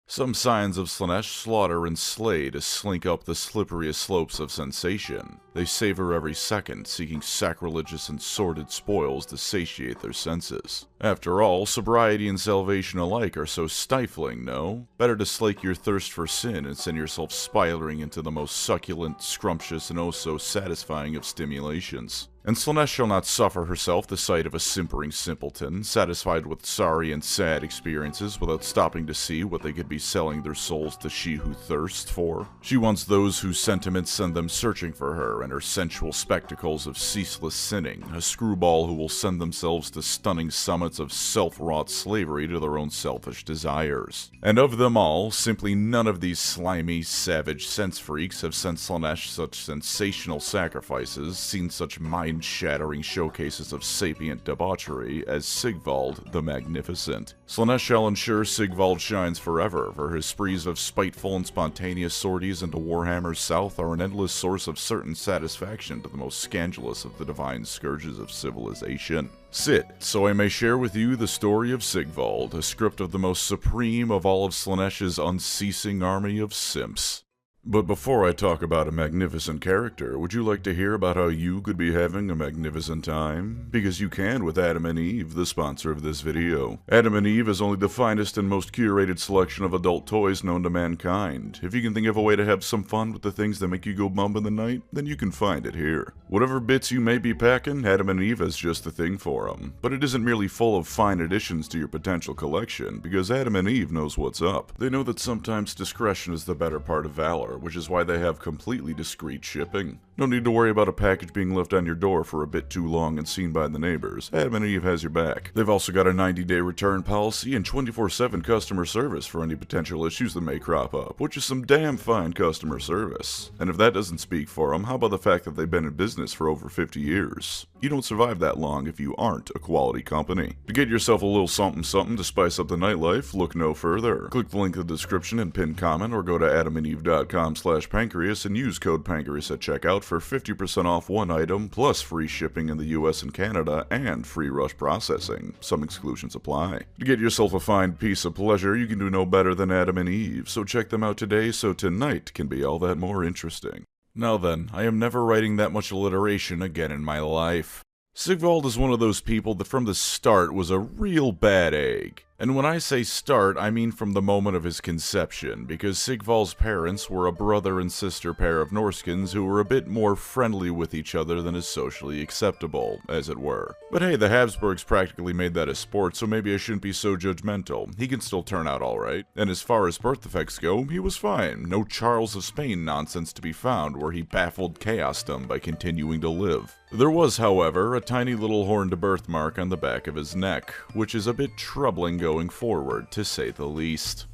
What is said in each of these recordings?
Some signs of Slaanesh slaughter and slay to slink up the slipperiest slopes of sensation. They savor every second, seeking sacrilegious and sordid spoils to satiate their senses. After all, sobriety and salvation alike are so stifling, no? Better to slake your thirst for sin and send yourself spiraling into the most succulent, scrumptious, and oh so satisfying of stimulations. And Slaanesh shall not suffer herself the sight of a simpering simpleton, satisfied with sorry and sad experiences without stopping to see what they could be selling their souls to she who thirsts for. She wants those whose sentiments send them searching for her and her sensual spectacles of ceaseless sinning, a screwball who will send themselves to stunning summits of self-wrought slavery to their own selfish desires. And of them all, simply none of these slimy, savage sense freaks have sent Slaanesh such sensational sacrifices, seen such mind-shattering showcases of sapient debauchery as Sigvald the Magnificent. Slaanesh shall ensure Sigvald shines forever, for his sprees of spiteful and spontaneous sorties into Warhammer's south are an endless source of certain satisfaction to the most scandalous of the divine scourges of civilization. Sit, so I may share with you the story of Sigvald, a script of the most supreme of all of Slaanesh's unceasing army of simps. But before I talk about a magnificent character, would you like to hear about how you could be having a magnificent time? Because you can with Adam and Eve, the sponsor of this video. Adam and Eve is only the finest and most curated selection of adult toys known to mankind. If you can think of a way to have some fun with the things that make you go bump in the night, then you can find it here. Whatever bits you may be packing, Adam and Eve has just the thing for them. But it isn't merely full of fine additions to your potential collection, because Adam and Eve knows what's up. They know that sometimes discretion is the better part of valor, which is why they have completely discreet shipping. No need to worry about a package being left on your door for a bit too long and seen by the neighbors. Adam and Eve has your back. They've also got a 90-day return policy and 24/7 customer service for any potential issues that may crop up, which is some damn fine customer service. And if that doesn't speak for them, how about the fact that they've been in business for over 50 years? You don't survive that long if you aren't a quality company. To get yourself a little something to spice up the nightlife, look no further. Click the link in the description and pinned comment, or go to adamandeve.com/pancreas and use code pancreas at checkout for 50% off one item, plus free shipping in the US and Canada, and free rush processing. Some exclusions apply. To get yourself a fine piece of pleasure, you can do no better than Adam and Eve, so check them out today so tonight can be all that more interesting. Now then, I am never writing that much alliteration again in my life. Sigvald is one of those people that from the start was a real bad egg. And when I say start, I mean from the moment of his conception, because Sigvald's parents were a brother and sister pair of Norskins who were a bit more friendly with each other than is socially acceptable, as it were. But hey, the Habsburgs practically made that a sport, so maybe I shouldn't be so judgmental. He can still turn out alright. And as far as birth defects go, he was fine. No Charles of Spain nonsense to be found where he baffled chaosdom by continuing to live. There was, however, a tiny little horned birthmark on the back of his neck, which is a bit troubling going forward, to say the least.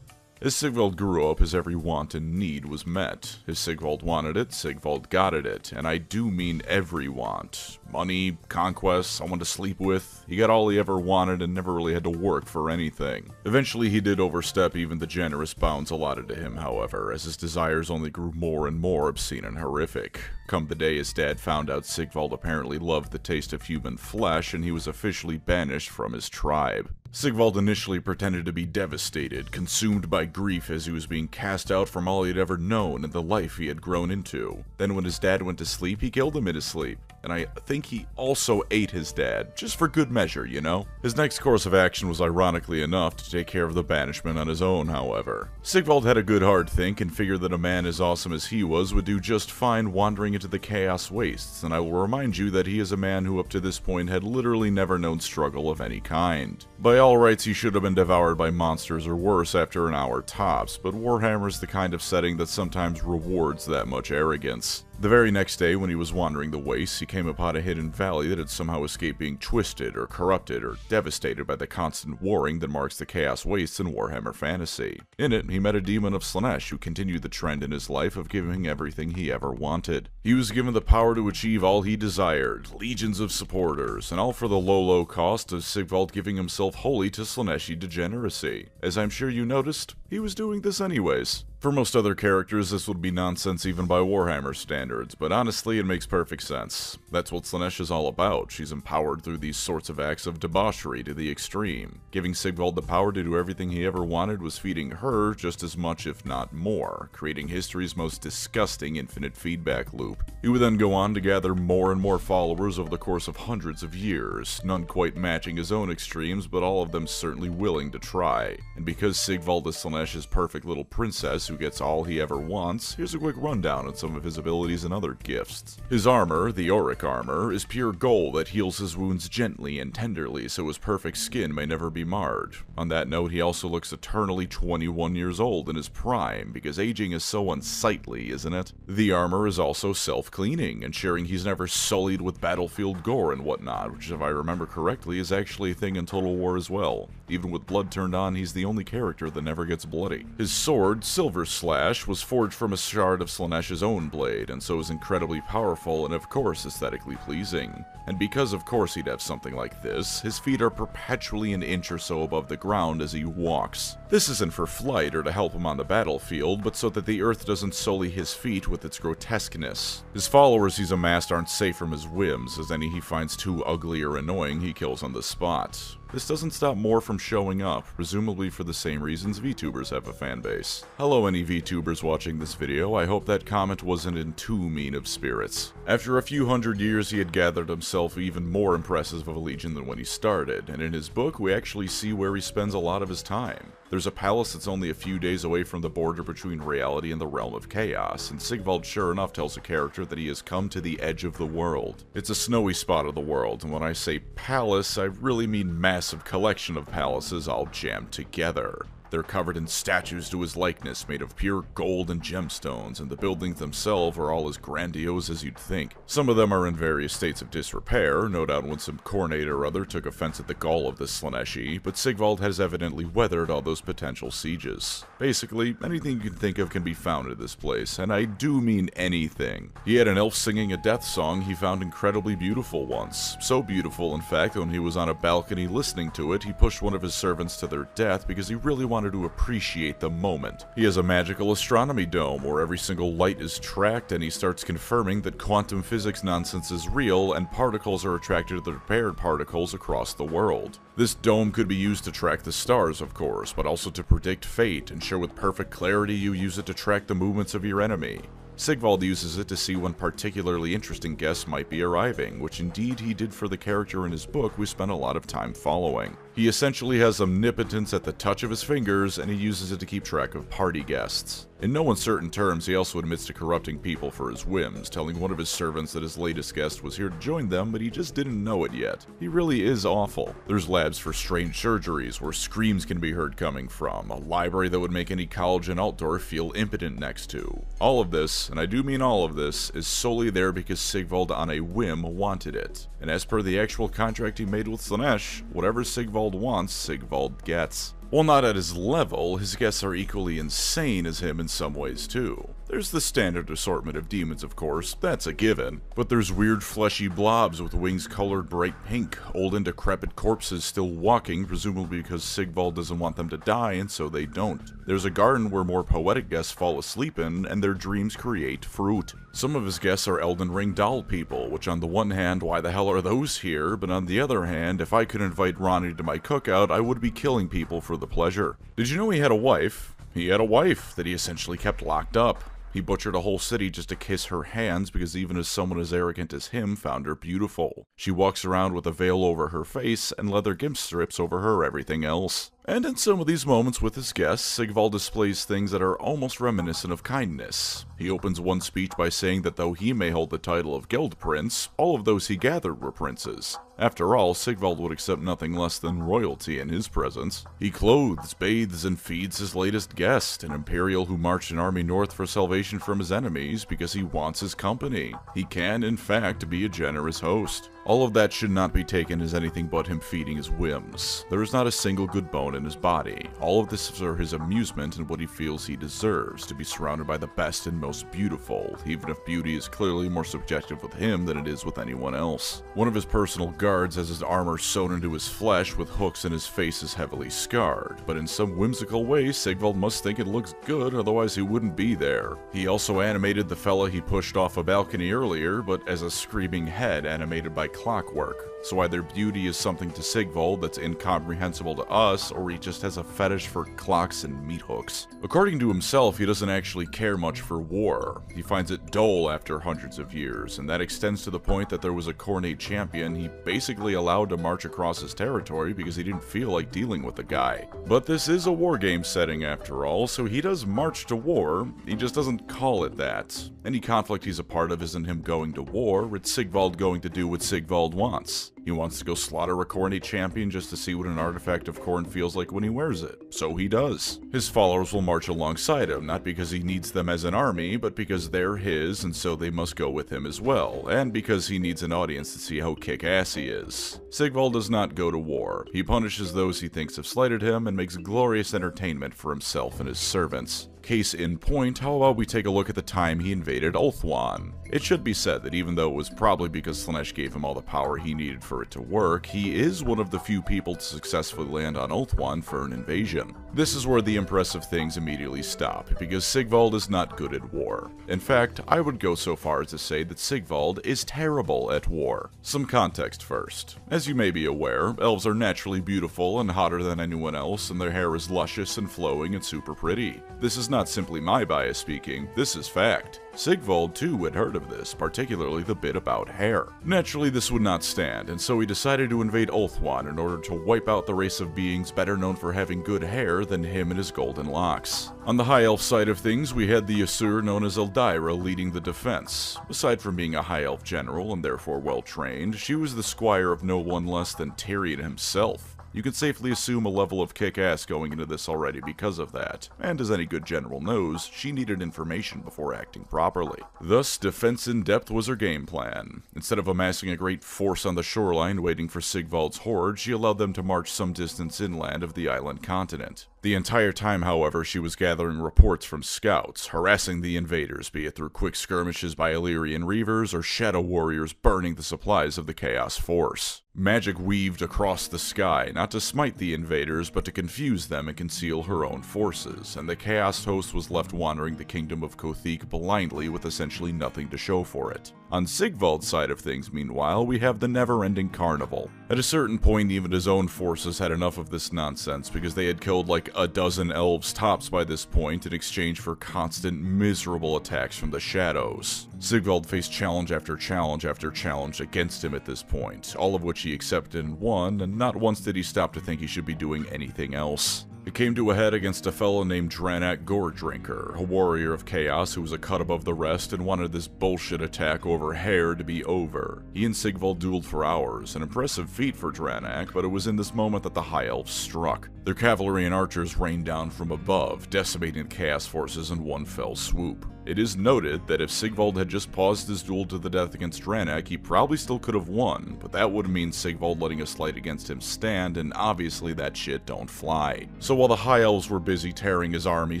As Sigvald grew up, his every want and need was met. As Sigvald wanted it, Sigvald got it, and I do mean every want. Money, conquest, someone to sleep with. He got all he ever wanted and never really had to work for anything. Eventually he did overstep even the generous bounds allotted to him, however, as his desires only grew more and more obscene and horrific. Come the day his dad found out Sigvald apparently loved the taste of human flesh, and he was officially banished from his tribe. Sigvald initially pretended to be devastated, consumed by grief as he was being cast out from all he had ever known and the life he had grown into. Then when his dad went to sleep, he killed him in his sleep. And I think he also ate his dad, just for good measure, you know? His next course of action was ironically enough to take care of the banishment on his own, however. Sigvald had a good hard think and figured that a man as awesome as he was would do just fine wandering into the chaos wastes, and I will remind you that he is a man who up to this point had literally never known struggle of any kind. By all rights, he should have been devoured by monsters or worse after an hour tops, but Warhammer's the kind of setting that sometimes rewards that much arrogance. The very next day, when he was wandering the wastes, he came upon a hidden valley that had somehow escaped being twisted or corrupted or devastated by the constant warring that marks the Chaos Wastes in Warhammer Fantasy. In it, he met a demon of Slaanesh who continued the trend in his life of giving everything he ever wanted. He was given the power to achieve all he desired, legions of supporters, and all for the low cost of Sigvald giving himself wholly to Slaaneshi degeneracy. As I'm sure you noticed, he was doing this anyways. For most other characters, this would be nonsense even by Warhammer standards, but honestly, it makes perfect sense. That's what Slaanesh is all about. She's empowered through these sorts of acts of debauchery to the extreme. Giving Sigvald the power to do everything he ever wanted was feeding her just as much, if not more, creating history's most disgusting infinite feedback loop. He would then go on to gather more and more followers over the course of hundreds of years, none quite matching his own extremes, but all of them certainly willing to try. And because Sigvald is Slaanesh's perfect little princess who gets all he ever wants, here's a quick rundown on some of his abilities and other gifts. His armor, the auric armor, is pure gold that heals his wounds gently and tenderly so his perfect skin may never be marred. On that note, he also looks eternally 21 years old in his prime, because aging is so unsightly, isn't it? The armor is also self-cleaning, ensuring he's never sullied with battlefield gore and whatnot, which if I remember correctly is actually a thing in Total War as well. Even with blood turned on, he's the only character that never gets bloody. His sword, Silver Slash, was forged from a shard of Slaanesh's own blade, and so is incredibly powerful and of course aesthetically pleasing. And because of course he'd have something like this, his feet are perpetually an inch or so above the ground as he walks. This isn't for flight or to help him on the battlefield, but so that the earth doesn't sully his feet with its grotesqueness. His followers he's amassed aren't safe from his whims, as any he finds too ugly or annoying he kills on the spot. This doesn't stop more from showing up, presumably for the same reasons VTubers have a fanbase. Hello any VTubers watching this video, I hope that comment wasn't in too mean of spirits. After a few hundred years he had gathered himself even more impressive of a legion than when he started, and in his book we actually see where he spends a lot of his time. There's a palace that's only a few days away from the border between reality and the realm of chaos, and Sigvald sure enough tells a character that he has come to the edge of the world. It's a snowy spot of the world, and when I say palace, I really mean massive collection of palaces all jammed together. They're covered in statues to his likeness made of pure gold and gemstones, and the buildings themselves are all as grandiose as you'd think. Some of them are in various states of disrepair, no doubt when some Khornate or other took offense at the gall of this Slaaneshi, but Sigvald has evidently weathered all those potential sieges. Basically, anything you can think of can be found in this place, and I do mean anything. He had an elf singing a death song he found incredibly beautiful once. So beautiful, in fact, that when he was on a balcony listening to it, he pushed one of his servants to their death because he really wanted to appreciate the moment. He has a magical astronomy dome where every single light is tracked, and he starts confirming that quantum physics nonsense is real and particles are attracted to the repaired particles across the world. This dome could be used to track the stars, of course, but also to predict fate, and show with perfect clarity you use it to track the movements of your enemy. Sigvald uses it to see when particularly interesting guests might be arriving, which indeed he did for the character in his book we spent a lot of time following. He essentially has omnipotence at the touch of his fingers, and he uses it to keep track of party guests. In no uncertain terms, he also admits to corrupting people for his whims, telling one of his servants that his latest guest was here to join them, but he just didn't know it yet. He really is awful. There's labs for strange surgeries where screams can be heard coming from, a library that would make any college in Altdorf feel impotent next to. All of this, and I do mean all of this, is solely there because Sigvald on a whim wanted it. And as per the actual contract he made with Slaanesh, whatever Sigvald wants, Sigvald gets. While not at his level, his guests are equally insane as him in some ways too. There's the standard assortment of demons, of course, that's a given. But there's weird fleshy blobs with wings colored bright pink, old and decrepit corpses still walking, presumably because Sigvald doesn't want them to die and so they don't. There's a garden where more poetic guests fall asleep in, and their dreams create fruit. Some of his guests are Elden Ring doll people, which on the one hand, why the hell are those here? But on the other hand, if I could invite Ronnie to my cookout, I would be killing people for the pleasure. Did you know he had a wife? He had a wife that he essentially kept locked up. He butchered a whole city just to kiss her hands because even as someone as arrogant as him found her beautiful. She walks around with a veil over her face and leather gimp strips over her everything else. And in some of these moments with his guests, Sigvald displays things that are almost reminiscent of kindness. He opens one speech by saying that though he may hold the title of Guild Prince, all of those he gathered were princes. After all, Sigvald would accept nothing less than royalty in his presence. He clothes, bathes, and feeds his latest guest, an Imperial who marched an army north for salvation from his enemies because he wants his company. He can, in fact, be a generous host. All of that should not be taken as anything but him feeding his whims. There is not a single good bone in in his body. All of this is for his amusement and what he feels he deserves, to be surrounded by the best and most beautiful, even if beauty is clearly more subjective with him than it is with anyone else. One of his personal guards has his armor sewn into his flesh with hooks and his face is heavily scarred, but in some whimsical way Sigvald must think it looks good, otherwise he wouldn't be there. He also animated the fella he pushed off a balcony earlier, but as a screaming head animated by clockwork. So either beauty is something to Sigvald that's incomprehensible to us, or he just has a fetish for clocks and meat hooks. According to himself, he doesn't actually care much for war. He finds it dull after hundreds of years, and that extends to the point that there was a Khornate champion he basically allowed to march across his territory because he didn't feel like dealing with the guy. But this is a wargame setting after all, so he does march to war, he just doesn't call it that. Any conflict he's a part of isn't him going to war, it's Sigvald going to do what Sigvald wants. He wants to go slaughter a Khornate champion just to see what an artifact of Khorne feels like when he wears it. So he does. His followers will march alongside him, not because he needs them as an army, but because they're his and so they must go with him as well, and because he needs an audience to see how kick-ass he is. Sigvald does not go to war. He punishes those he thinks have slighted him and makes glorious entertainment for himself and his servants. Case in point, how about we take a look at the time he invaded Ulthuan? It should be said that even though it was probably because Slaanesh gave him all the power he needed for it to work, he is one of the few people to successfully land on Ulthuan for an invasion. This is where the impressive things immediately stop, because Sigvald is not good at war. In fact, I would go so far as to say that Sigvald is terrible at war. Some context first. As you may be aware, elves are naturally beautiful and hotter than anyone else, and their hair is luscious and flowing and super pretty. This is not simply my bias speaking, this is fact. Sigvald too had heard of this, particularly the bit about hair. Naturally this would not stand, and so he decided to invade Ulthuan in order to wipe out the race of beings better known for having good hair than him and his golden locks. On the high elf side of things, we had the Asur known as Eldaira leading the defense. Aside from being a high elf general and therefore well trained, she was the squire of no one less than Tyrion himself. You can safely assume a level of kick-ass going into this already because of that, and as any good general knows, she needed information before acting properly. Thus, defense in depth was her game plan. Instead of amassing a great force on the shoreline waiting for Sigvald's horde, she allowed them to march some distance inland of the island continent. The entire time, however, she was gathering reports from scouts, harassing the invaders, be it through quick skirmishes by Illyrian reavers or shadow warriors burning the supplies of the Chaos Force. Magic weaved across the sky, not to smite the invaders, but to confuse them and conceal her own forces, and the Chaos host was left wandering the kingdom of Kothik blindly with essentially nothing to show for it. On Sigvald's side of things, meanwhile, we have the never-ending carnival. At a certain point, even his own forces had enough of this nonsense, because they had killed like a dozen elves tops by this point in exchange for constant, miserable attacks from the shadows. Sigvald faced challenge after challenge after challenge against him at this point, all of which he accepted and won, and not once did he stop to think he should be doing anything else. It came to a head against a fellow named Dranak Goredrinker, a warrior of chaos who was a cut above the rest and wanted this bullshit attack over hair to be over. He and Sigvald dueled for hours, an impressive feat for Dranak, but it was in this moment that the High Elves struck. Their cavalry and archers rained down from above, decimating the chaos forces in one fell swoop. It is noted that if Sigvald had just paused his duel to the death against Dranak, he probably still could have won, but that would mean Sigvald letting a slight against him stand, and obviously that shit don't fly. So while the High Elves were busy tearing his army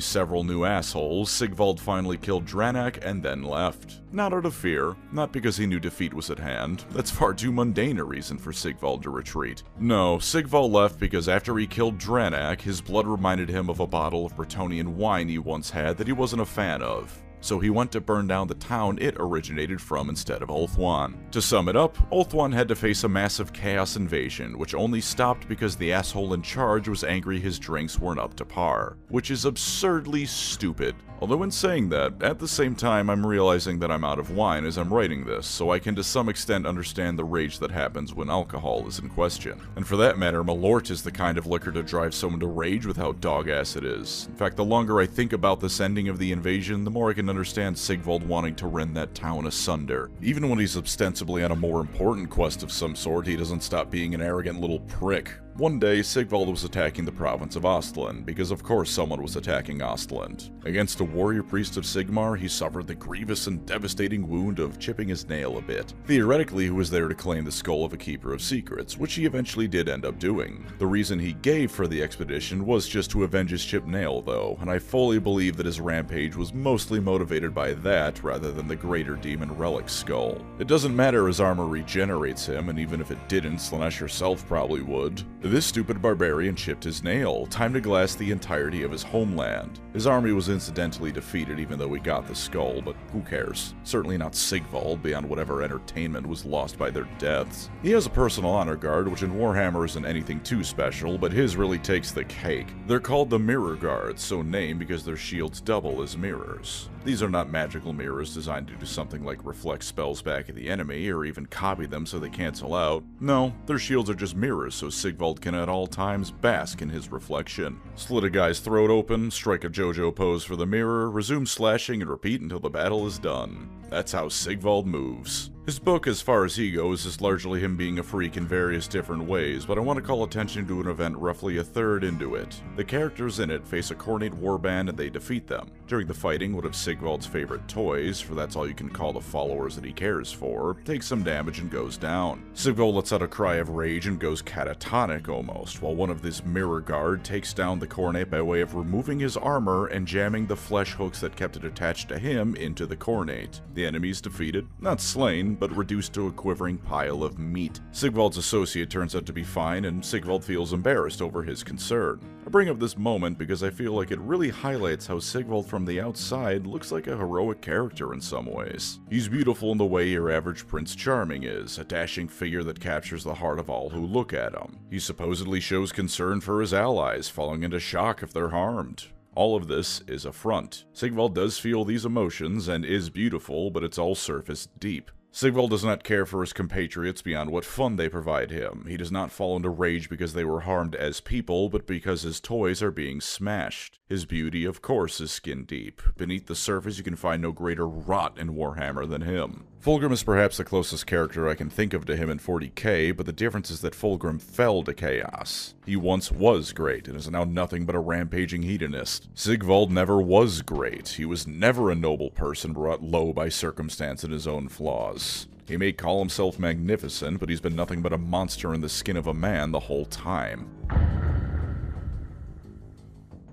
several new assholes, Sigvald finally killed Dranak and then left. Not out of fear, not because he knew defeat was at hand. That's far too mundane a reason for Sigvald to retreat. No, Sigvald left because after he killed Dranak, his blood reminded him of a bottle of Bretonnian wine he once had that he wasn't a fan of. So he went to burn down the town it originated from instead of Ulthuan. To sum it up, Ulthuan had to face a massive chaos invasion, which only stopped because the asshole in charge was angry his drinks weren't up to par. Which is absurdly stupid. Although in saying that, at the same time I'm realizing that I'm out of wine as I'm writing this, so I can to some extent understand the rage that happens when alcohol is in question. And for that matter, Malort is the kind of liquor to drive someone to rage with how dog-ass it is. In fact, the longer I think about this ending of the invasion, the more I can understand Sigvald wanting to rend that town asunder. Even when he's ostensibly on a more important quest of some sort, he doesn't stop being an arrogant little prick. One day, Sigvald was attacking the province of Ostland, because of course someone was attacking Ostland. Against a warrior priest of Sigmar, he suffered the grievous and devastating wound of chipping his nail a bit. Theoretically, he was there to claim the skull of a keeper of secrets, which he eventually did end up doing. The reason he gave for the expedition was just to avenge his chipped nail though, and I fully believe that his rampage was mostly motivated by that rather than the greater demon relic skull. It doesn't matter, his armor regenerates him, and even if it didn't, Slaanesh herself probably would. This stupid barbarian chipped his nail, time to glass the entirety of his homeland. His army was incidentally defeated even though he got the skull, but who cares? Certainly not Sigvald, beyond whatever entertainment was lost by their deaths. He has a personal honor guard, which in Warhammer isn't anything too special, but his really takes the cake. They're called the Mirror Guards, so named because their shields double as mirrors. These are not magical mirrors designed to do something like reflect spells back at the enemy, or even copy them so they cancel out. No, their shields are just mirrors so Sigvald can at all times bask in his reflection. Slit a guy's throat open, strike a JoJo pose for the mirror, resume slashing, and repeat until the battle is done. That's how Sigvald moves. His book, as far as he goes, is largely him being a freak in various different ways, but I want to call attention to an event roughly a third into it. The characters in it face a Khornate warband and they defeat them. During the fighting, one of Sigvald's favorite toys, for that's all you can call the followers that he cares for, takes some damage and goes down. Sigvald lets out a cry of rage and goes catatonic almost, while one of this Mirror Guard takes down the Khornate by way of removing his armor and jamming the flesh hooks that kept it attached to him into the Khornate. The enemy's defeated, not slain, but reduced to a quivering pile of meat. Sigvald's associate turns out to be fine, and Sigvald feels embarrassed over his concern. I bring up this moment because I feel like it really highlights how Sigvald from the outside looks like a heroic character in some ways. He's beautiful in the way your average Prince Charming is, a dashing figure that captures the heart of all who look at him. He supposedly shows concern for his allies, falling into shock if they're harmed. All of this is a front. Sigvald does feel these emotions and is beautiful, but it's all surface deep. Sigvald does not care for his compatriots beyond what fun they provide him. He does not fall into rage because they were harmed as people, but because his toys are being smashed. His beauty, of course, is skin deep. Beneath the surface, you can find no greater rot in Warhammer than him. Fulgrim is perhaps the closest character I can think of to him in 40k, but the difference is that Fulgrim fell to chaos. He once was great, and is now nothing but a rampaging hedonist. Sigvald never was great. He was never a noble person brought low by circumstance and his own flaws. He may call himself magnificent, but he's been nothing but a monster in the skin of a man the whole time.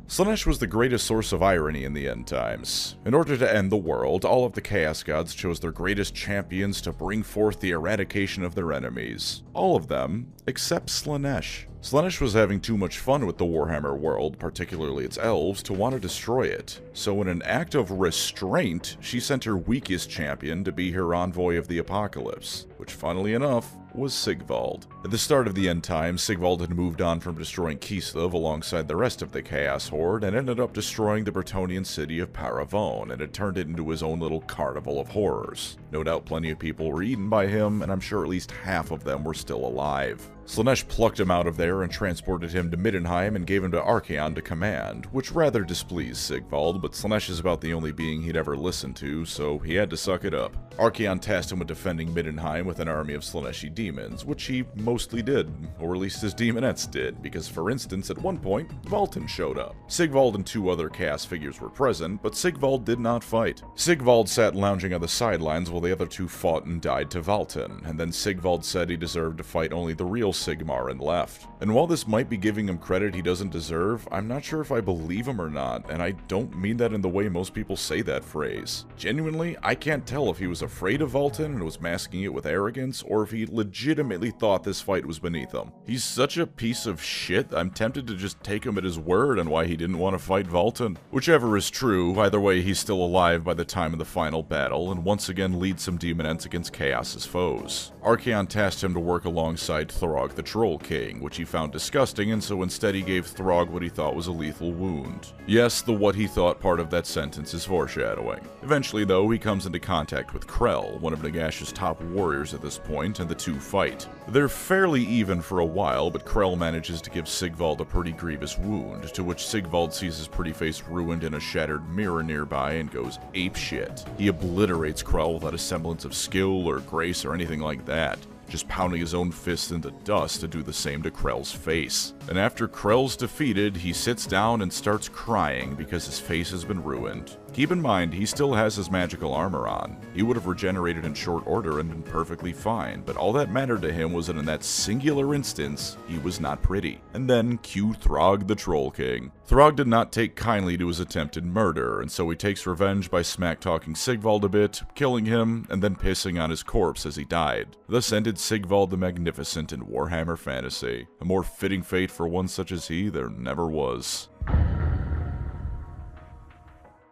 Slaanesh was the greatest source of irony in the end times. In order to end the world, all of the Chaos Gods chose their greatest champions to bring forth the eradication of their enemies. All of them, except Slaanesh. Slaanesh was having too much fun with the Warhammer world, particularly its elves, to want to destroy it. So in an act of restraint, she sent her weakest champion to be her envoy of the apocalypse, which funnily enough, was Sigvald. At the start of the end times, Sigvald had moved on from destroying Kislev alongside the rest of the Chaos Horde and ended up destroying the Bretonnian city of Paravon and had turned it into his own little carnival of horrors. No doubt plenty of people were eaten by him, and I'm sure at least half of them were still alive. Slaanesh plucked him out of there and transported him to Middenheim and gave him to Archaon to command, which rather displeased Sigvald, but Slaanesh is about the only being he'd ever listened to, so he had to suck it up. Archaon tasked him with defending Middenheim with an army of Slaaneshi demons, which he mostly did, or at least his demonettes did, because for instance, at one point, Valten showed up. Sigvald and two other chaos figures were present, but Sigvald did not fight. Sigvald sat lounging on the sidelines while the other two fought and died to Valten, and then Sigvald said he deserved to fight only the real Sigmar and left. And while this might be giving him credit he doesn't deserve, I'm not sure if I believe him or not, and I don't mean that in the way most people say that phrase. Genuinely, I can't tell if he was afraid of Valten and was masking it with arrogance, or if he legitimately thought this fight was beneath him. He's such a piece of shit, I'm tempted to just take him at his word on why he didn't want to fight Valten. Whichever is true, either way he's still alive by the time of the final battle, and once again leads some demonettes against Chaos's foes. Archaon tasked him to work alongside Throg the Troll King, which he found disgusting, and so instead he gave Throg what he thought was a lethal wound. Yes, the what he thought part of that sentence is foreshadowing. Eventually, though, he comes into contact with Krell, one of Nagash's top warriors at this point, and the two fight. They're fairly even for a while, but Krell manages to give Sigvald a pretty grievous wound, to which Sigvald sees his pretty face ruined in a shattered mirror nearby and goes apeshit. He obliterates Krell without a semblance of skill or grace or anything like that. just pounding his own fist into dust to do the same to Krell's face. And after Krell's defeated, he sits down and starts crying because his face has been ruined. Keep in mind, he still has his magical armor on. He would have regenerated in short order and been perfectly fine, but all that mattered to him was that in that singular instance, he was not pretty. And then cue Throg the Troll King. Throg did not take kindly to his attempted murder, and so he takes revenge by smack-talking Sigvald a bit, killing him, and then pissing on his corpse as he died. Thus ended Sigvald the Magnificent in Warhammer Fantasy. A more fitting fate for one such as he there never was.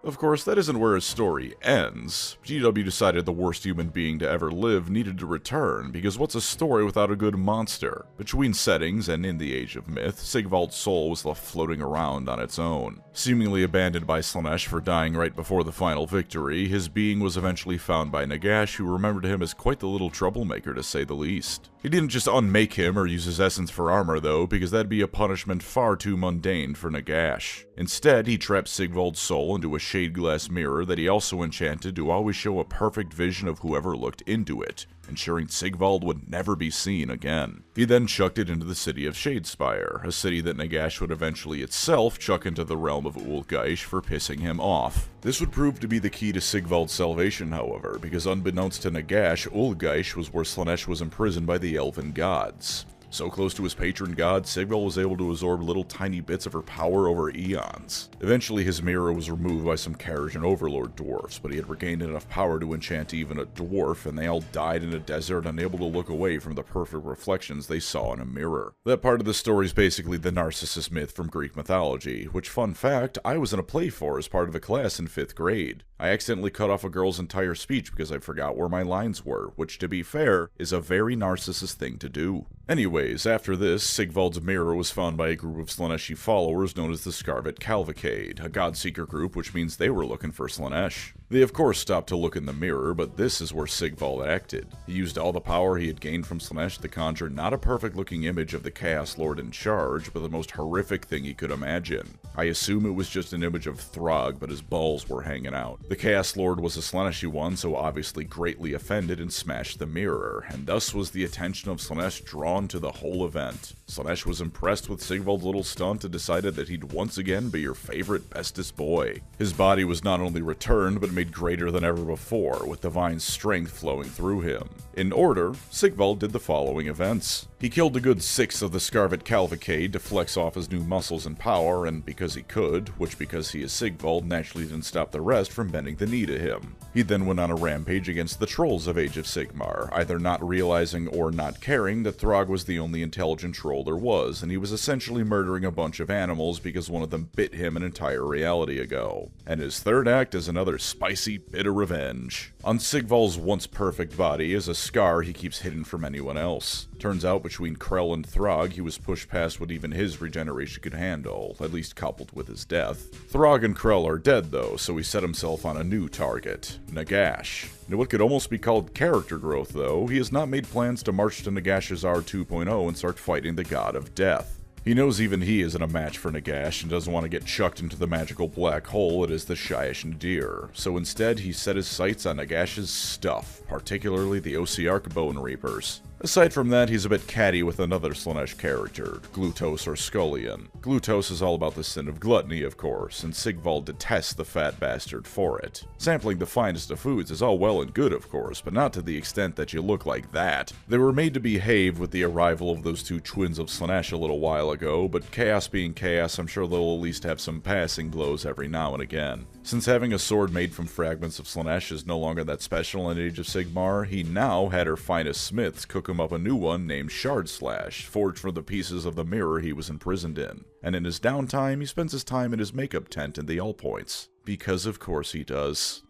Of course, that isn't where his story ends. GW decided the worst human being to ever live needed to return, because what's a story without a good monster? Between settings and in the Age of Myth, Sigvald's soul was left floating around on its own. Seemingly abandoned by Slaanesh for dying right before the final victory, his being was eventually found by Nagash, who remembered him as quite the little troublemaker to say the least. He didn't just unmake him or use his essence for armor though, because that'd be a punishment far too mundane for Nagash. Instead, he trapped Sigvald's soul into a shade glass mirror that he also enchanted to always show a perfect vision of whoever looked into it, ensuring Sigvald would never be seen again. He then chucked it into the city of Shadespire, a city that Nagash would eventually itself chuck into the realm of Ulgaish for pissing him off. This would prove to be the key to Sigvald's salvation, however, because unbeknownst to Nagash, Ulgaish was where Slaanesh was imprisoned by the elven gods. So close to his patron god, Sigvald was able to absorb little tiny bits of her power over eons. Eventually his mirror was removed by some Karajan overlord dwarfs, but he had regained enough power to enchant even a dwarf, and they all died in a desert unable to look away from the perfect reflections they saw in a mirror. That part of the story is basically the Narcissus myth from Greek mythology, which, fun fact, I was in a play for as part of a class in 5th grade. I accidentally cut off a girl's entire speech because I forgot where my lines were, which, to be fair, is a very Narcissus thing to do. Anyways, after this, Sigvald's mirror was found by a group of Slaaneshi followers known as the Scarvet Cavalcade, a godseeker group which means they were looking for Slaanesh. They of course stopped to look in the mirror, but this is where Sigvald acted. He used all the power he had gained from Slaanesh to conjure not a perfect-looking image of the Chaos Lord in charge, but the most horrific thing he could imagine. I assume it was just an image of Throg, but his balls were hanging out. The Chaos Lord was a Slaaneshi one, so obviously greatly offended and smashed the mirror, and thus was the attention of Slaanesh drawn to the whole event. Slaanesh was impressed with Sigvald's little stunt and decided that he'd once again be your favorite bestest boy. His body was not only returned, but made greater than ever before, with divine strength flowing through him. In order, Sigvald did the following events. He killed a good 6 of the Scarvet Cavalcade to flex off his new muscles and power, and because he could, which because he is Sigvald naturally didn't stop the rest from bending the knee to him. He then went on a rampage against the trolls of Age of Sigmar, either not realizing or not caring that Throg was the only intelligent troll there was, and he was essentially murdering a bunch of animals because one of them bit him an entire reality ago. And his third act is another spicy bit of revenge. On Sigvald's once perfect body is a scar he keeps hidden from anyone else. Turns out between Krell and Throg, he was pushed past what even his regeneration could handle, at least coupled with his death. Throg and Krell are dead though, so he set himself on a new target, Nagash. In what could almost be called character growth though, he has not made plans to march to Nagash's R2.0 and start fighting the god of death. He knows even he isn't a match for Nagash and doesn't want to get chucked into the magical black hole it is the Shyish Nadir, so instead he set his sights on Nagash's stuff, particularly the Osiarch Bone Reapers. Aside from that, he's a bit catty with another Slaanesh character, Glutos or Scullion. Glutos is all about the sin of gluttony, of course, and Sigvald detests the fat bastard for it. Sampling the finest of foods is all well and good, of course, but not to the extent that you look like that. They were made to behave with the arrival of those 2 twins of Slaanesh a little while ago, but chaos being chaos, I'm sure they'll at least have some passing blows every now and again. Since having a sword made from fragments of Slaanesh is no longer that special in Age of Sigmar, he now had her finest smiths cook him up a new one named Shardslash, forged from the pieces of the mirror he was imprisoned in. And in his downtime, he spends his time in his makeup tent in the Allpoints. Because of course he does.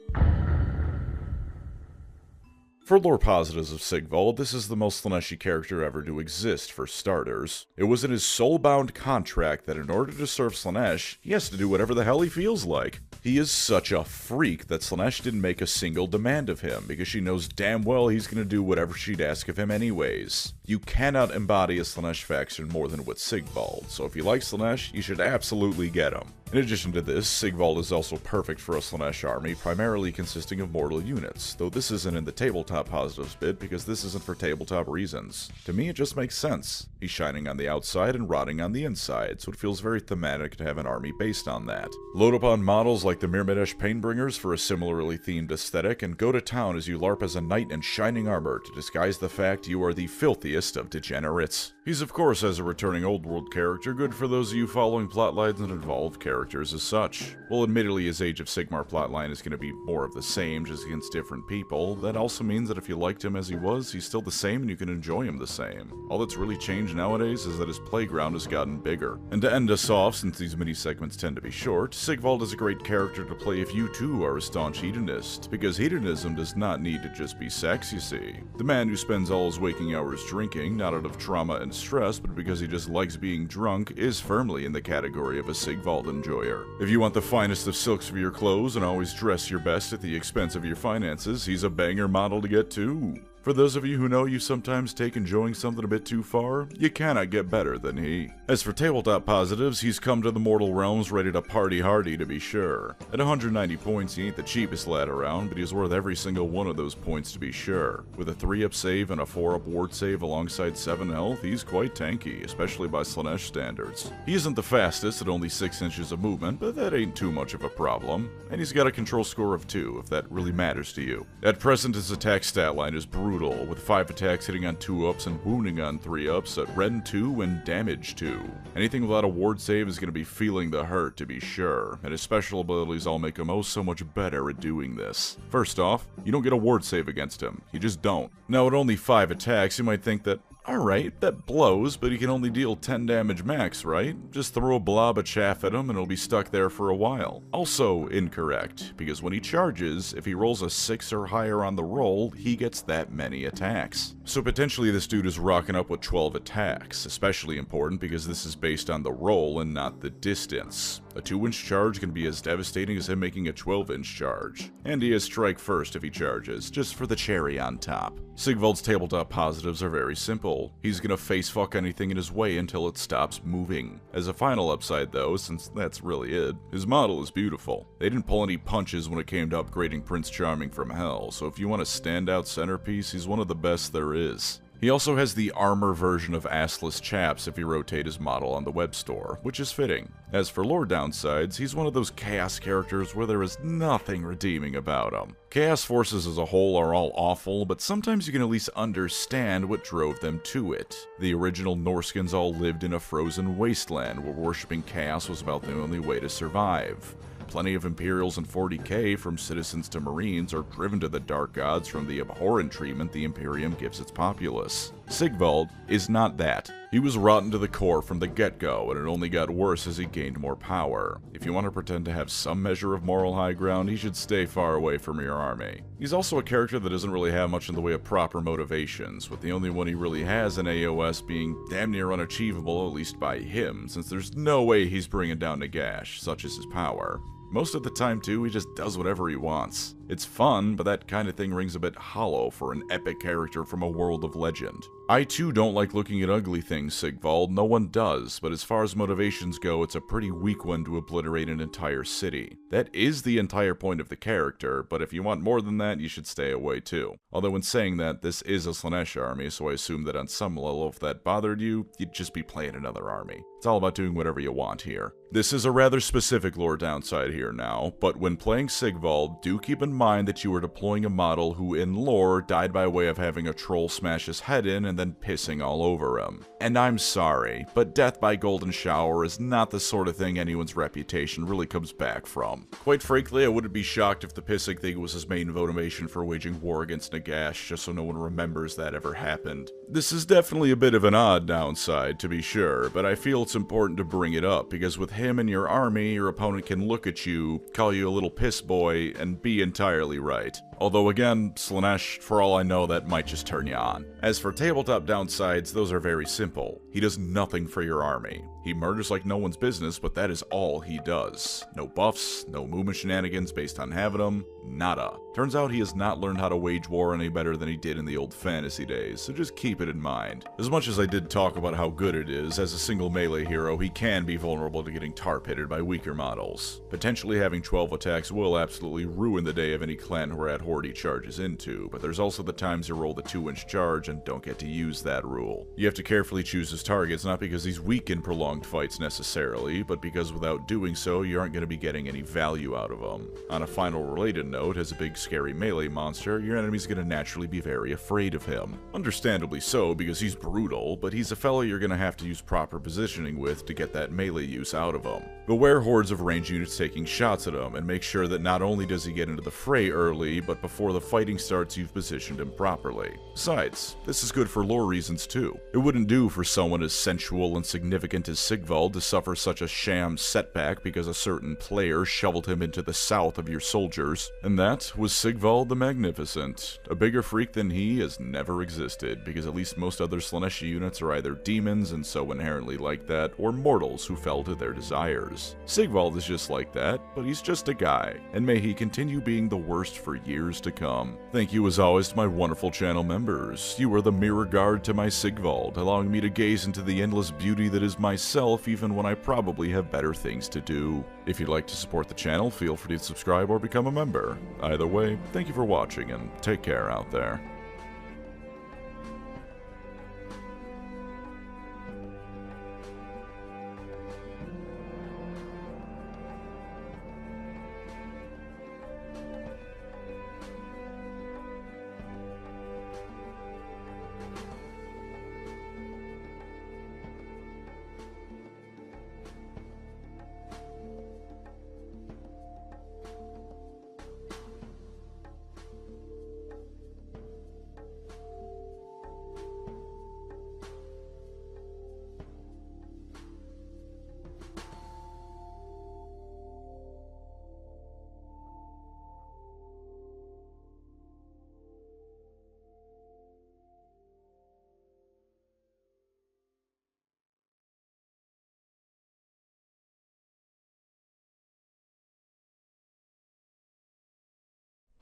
For lore positives of Sigvald, this is the most Slaaneshi character ever to exist, for starters. It was in his soul-bound contract that in order to serve Slaanesh, he has to do whatever the hell he feels like. He is such a freak that Slaanesh didn't make a single demand of him, because she knows damn well he's gonna do whatever she'd ask of him anyways. You cannot embody a Slaanesh faction more than with Sigvald, so if you like Slaanesh, you should absolutely get him. In addition to this, Sigvald is also perfect for a Slaanesh army, primarily consisting of mortal units, though this isn't in the tabletop positives bit because this isn't for tabletop reasons. To me, it just makes sense. He's shining on the outside and rotting on the inside, so it feels very thematic to have an army based on that. Load up on models like the Mirmadesh Painbringers for a similarly themed aesthetic, and go to town as you LARP as a knight in shining armor to disguise the fact you are the filthiest of degenerates. He's of course, as a returning old world character, good for those of you following plotlines and involved characters as such. While admittedly his Age of Sigmar plotline is going to be more of the same, just against different people, that also means that if you liked him as he was, he's still the same and you can enjoy him the same. All that's really changed nowadays is that his playground has gotten bigger. And to end us off, since these mini segments tend to be short, Sigvald is a great character to play if you too are a staunch hedonist, because hedonism does not need to just be sex, you see. The man who spends all his waking hours drinking, not out of trauma and stress, but because he just likes being drunk, is firmly in the category of a Sigvald enjoyer. If you want the finest of silks for your clothes and always dress your best at the expense of your finances, he's a banger model to get too. For those of you who know you sometimes take enjoying something a bit too far, you cannot get better than he. As for tabletop positives, he's come to the mortal realms ready to party hardy to be sure. At 190 points, he ain't the cheapest lad around, but he's worth every single one of those points to be sure. With a 3-up save and a 4-up ward save alongside 7 health, he's quite tanky, especially by Slaanesh standards. He isn't the fastest at only 6 inches of movement, but that ain't too much of a problem. And he's got a control score of 2, if that really matters to you. At present, his attack stat line is brutal, with 5 attacks hitting on 2-ups and wounding on 3-ups at Ren 2 and Damage 2. Anything without a ward save is going to be feeling the hurt to be sure, and his special abilities all make him oh so much better at doing this. First off, you don't get a ward save against him. You just don't. Now at only 5 attacks, you might think that, alright, that blows, but he can only deal 10 damage max, right? Just throw a blob of chaff at him and it'll be stuck there for a while. Also incorrect, because when he charges, if he rolls a 6 or higher on the roll, he gets that many attacks. So potentially this dude is rocking up with 12 attacks, especially important because this is based on the roll and not the distance. A 2-inch charge can be as devastating as him making a 12-inch charge. And he has strike first if he charges, just for the cherry on top. Sigvald's tabletop positives are very simple. He's gonna face fuck anything in his way until it stops moving. As a final upside though, since that's really it, his model is beautiful. They didn't pull any punches when it came to upgrading Prince Charming from Hell, so if you want a standout centerpiece, he's one of the best there is. He also has the armor version of assless chaps if you rotate his model on the web store, which is fitting. As for lore downsides, he's one of those chaos characters where there is nothing redeeming about him. Chaos forces as a whole are all awful, but sometimes you can at least understand what drove them to it. The original Norskins all lived in a frozen wasteland where worshipping chaos was about the only way to survive. Plenty of Imperials in 40k, from citizens to marines, are driven to the dark gods from the abhorrent treatment the Imperium gives its populace. Sigvald is not that. He was rotten to the core from the get-go, and it only got worse as he gained more power. If you want to pretend to have some measure of moral high ground, he should stay far away from your army. He's also a character that doesn't really have much in the way of proper motivations, with the only one he really has in AOS being damn near unachievable, at least by him, since there's no way he's bringing down Nagash, such is his power. Most of the time, too, he just does whatever he wants. It's fun, but that kind of thing rings a bit hollow for an epic character from a world of legend. I too don't like looking at ugly things, Sigvald, no one does, but as far as motivations go, it's a pretty weak one to obliterate an entire city. That is the entire point of the character, but if you want more than that, you should stay away too. Although in saying that, this is a Slaanesh army, so I assume that on some level, if that bothered you, you'd just be playing another army. It's all about doing whatever you want here. This is a rather specific lore downside here now, but when playing Sigvald, do keep in mind that you are deploying a model who in lore died by way of having a troll smash his head in and then pissing all over him. And I'm sorry, but death by golden shower is not the sort of thing anyone's reputation really comes back from. Quite frankly, I wouldn't be shocked if the pissing thing was his main motivation for waging war against Nagash, just so no one remembers that ever happened. This is definitely a bit of an odd downside, to be sure, but I feel it's important to bring it up, because with him in your army, your opponent can look at you, call you a little piss boy, and be entirely right. Although again, Slaanesh, for all I know, that might just turn you on. As for tabletop downsides, those are very simple. He does nothing for your army. He murders like no one's business, but that is all he does. No buffs, no movement shenanigans based on having them, nada. Turns out he has not learned how to wage war any better than he did in the old fantasy days, so just keep it in mind. As much as I did talk about how good it is, as a single melee hero, he can be vulnerable to getting tar-pitted by weaker models. Potentially having 12 attacks will absolutely ruin the day of any clan Rat horde he charges into, but there's also the times you roll the 2-inch charge and don't get to use that rule. You have to carefully choose his targets, not because he's weak in prolonged fights necessarily, but because without doing so, you aren't going to be getting any value out of him. On a final related note, as a big scary melee monster, your enemy's going to naturally be very afraid of him. Understandably so, because he's brutal, but he's a fellow you're going to have to use proper positioning with to get that melee use out of him. Beware hordes of range units taking shots at him, and make sure that not only does he get into the fray early, but before the fighting starts you've positioned him properly. Besides, this is good for lore reasons too. It wouldn't do for someone as sensual and significant as Sigvald to suffer such a sham setback because a certain player shoveled him into the south of your soldiers, and that was Sigvald the Magnificent. A bigger freak than he has never existed, because at least most other Slaanesh units are either demons and so inherently like that, or mortals who fell to their desires. Sigvald is just like that, but he's just a guy, and may he continue being the worst for years to come. Thank you as always to my wonderful channel members. You are the mirror guard to my Sigvald, allowing me to gaze into the endless beauty that is myself even when I probably have better things to do. If you'd like to support the channel, feel free to subscribe or become a member. Either way, thank you for watching and take care out there.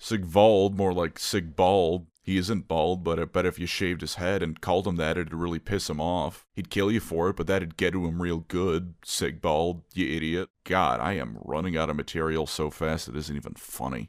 Sigvald, more like Sigbald. He isn't bald, but I bet if you shaved his head and called him that, it'd really piss him off. He'd kill you for it, but that'd get to him real good. Sigbald, you idiot. God, I am running out of material so fast it isn't even funny.